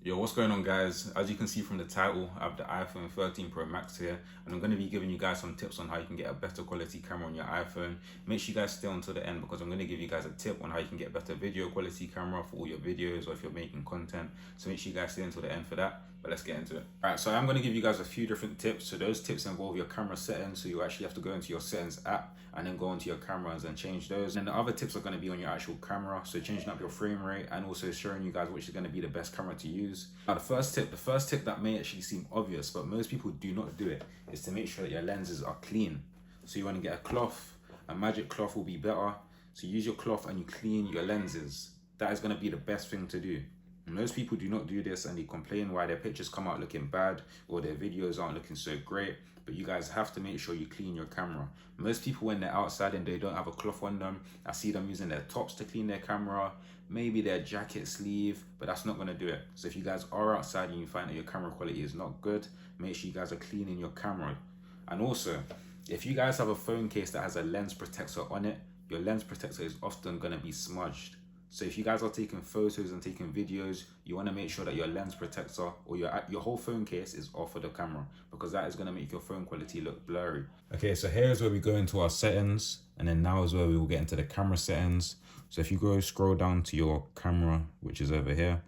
Yo, what's going on, guys? As you can see from the title, I have the iPhone 13 Pro Max here, and I'm going to be giving you guys some tips on how you can get a better quality camera on your iPhone. Make sure you guys stay until the end because I'm going to give you guys a tip on how you can get better video quality camera for all your videos or if you're making content. So make sure you guys stay until the end for that. But let's get into it. Alright, so I'm going to give you guys a few different tips. So those tips involve your camera settings. So you actually have to go into your settings app and then go into your cameras and change those. And the other tips are going to be on your actual camera. So changing up your frame rate and also showing you guys which is going to be the best camera to use. Now the first tip that may actually seem obvious, but most people do not do it, is to make sure that your lenses are clean. So you want to get a cloth. A magic cloth will be better. So use your cloth and you clean your lenses. That is going to be the best thing to do. Most people do not do this and they complain why their pictures come out looking bad or their videos aren't looking so great, but you guys have to make sure you clean your camera. Most people, when they're outside and they don't have a cloth on them, I see them using their tops to clean their camera, maybe their jacket sleeve, but that's not going to do it. So if you guys are outside and you find that your camera quality is not good, make sure you guys are cleaning your camera. And also, if you guys have a phone case that has a lens protector on it, your lens protector is often going to be smudged. So if you guys are taking photos and taking videos, you want to make sure that your lens protector or your whole phone case is off of the camera, because that is going to make your phone quality look blurry. Okay, so here's where we go into our settings, and then now is where we will get into the camera settings. So if you go scroll down to your camera, which is over here,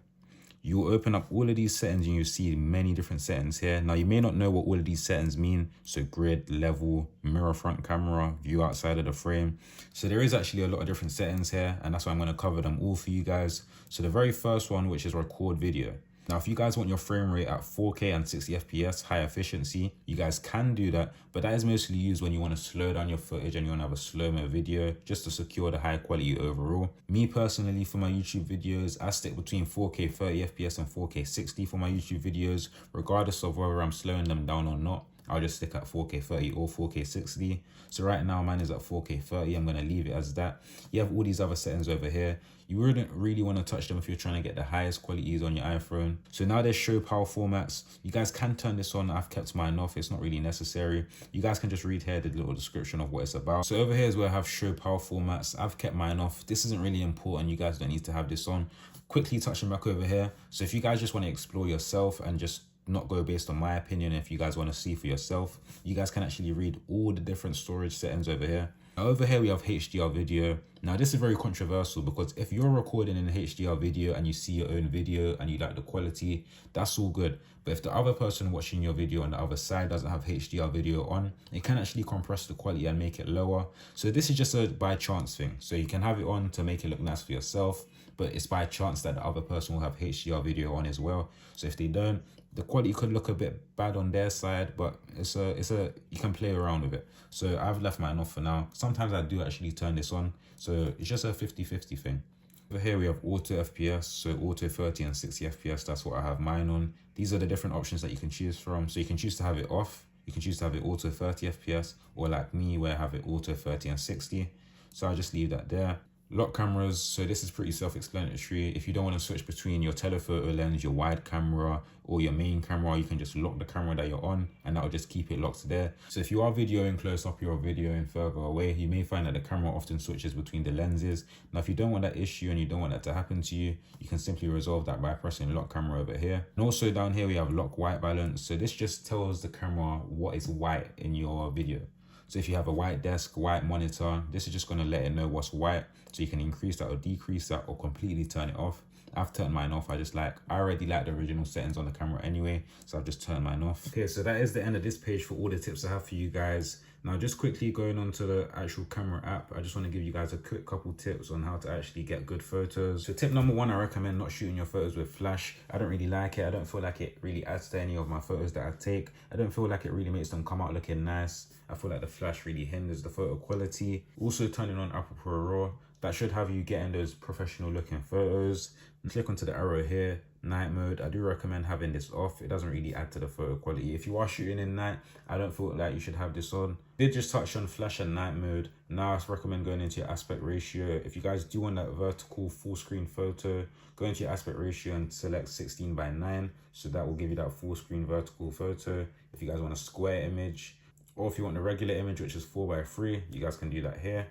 you will open up all of these settings and you see many different settings here. Now you may not know what all of these settings mean. So grid, level, mirror front camera, view outside of the frame. So there is actually a lot of different settings here, and that's why I'm going to cover them all for you guys. So the very first one, which is record video. Now, if you guys want your frame rate at 4K and 60 FPS, high efficiency, you guys can do that, but that is mostly used when you want to slow down your footage and you want to have a slow-mo video just to secure the high quality overall. Me personally, for my YouTube videos, I stick between 4K 30 FPS and 4K 60 for my YouTube videos, regardless of whether I'm slowing them down or not. I'll just stick at 4K 30 or 4K 60. So right now mine is at 4K 30. I'm going to leave it as that. You have all these other settings over here. You wouldn't really want to touch them if you're trying to get the highest qualities on your iPhone. So now there's show PAL formats. You guys can turn this on. I've kept mine off. It's not really necessary. You guys can just read here the little description of what it's about. So over here is where I have show PAL formats. I've kept mine off. This isn't really important. You guys don't need to have this on. Quickly touching back over here. So if you guys just want to explore yourself and just not go based on my opinion, if you guys want to see for yourself, you guys can actually read all the different storage settings over here. Now over here we have HDR video. Now this is very controversial because if you're recording in a HDR video and you see your own video and you like the quality, that's all good. But if the other person watching your video on the other side doesn't have HDR video on, it can actually compress the quality and make it lower. So this is just a by chance thing. So you can have it on to make it look nice for yourself, but it's by chance that the other person will have HDR video on as well. So if they don't, the quality could look a bit bad on their side, but you can play around with it. So I've left mine off for now. Sometimes I do actually turn this on. So it's just a 50-50 thing. Over here we have auto FPS, so auto 30 and 60 FPS, that's what I have mine on. These are the different options that you can choose from. So you can choose to have it off, you can choose to have it auto 30 FPS, or like me where I have it auto 30 and 60. So I'll just leave that there. Lock cameras, so this is pretty self-explanatory. If you don't want to switch between your telephoto lens, your wide camera, or your main camera, you can just lock the camera that you're on and that'll just keep it locked there. So if you are videoing close up, you're videoing further away, you may find that the camera often switches between the lenses. Now if you don't want that issue and you don't want that to happen to you, you can simply resolve that by pressing lock camera over here. And also down here we have lock white balance. So this just tells the camera what is white in your video. So if you have a white desk, white monitor, this is just going to let it know what's white. So you can increase that or decrease that or completely turn it off. I've turned mine off. I already like the original settings on the camera anyway. So I've just turned mine off. Okay, so that is the end of this page for all the tips I have for you guys. Now, just quickly going on to the actual camera app, I just want to give you guys a quick couple tips on how to actually get good photos. So tip number one, I recommend not shooting your photos with flash. I don't really like it. I don't feel like it really adds to any of my photos that I take. I don't feel like it really makes them come out looking nice. I feel like the flash really hinders the photo quality. Also turning on Apple Pro RAW, that should have you getting those professional looking photos. And click onto the arrow here, night mode. I do recommend having this off. It doesn't really add to the photo quality. If you are shooting in night, I don't feel like you should have this on. Did just touch on flash and night mode. Now I recommend going into your aspect ratio. If you guys do want that vertical full screen photo, go into your aspect ratio and select 16:9. So that will give you that full screen vertical photo. If you guys want a square image, or if you want the regular image, which is 4:3, you guys can do that here.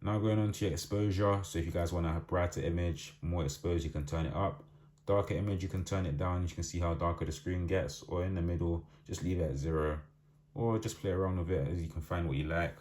Now going on to your exposure. So if you guys want a brighter image, more exposed, you can turn it up. darker image, you can turn it down. You can see how darker the screen gets, or in the middle, just leave it at 0, or just play around with it as you can find what you like.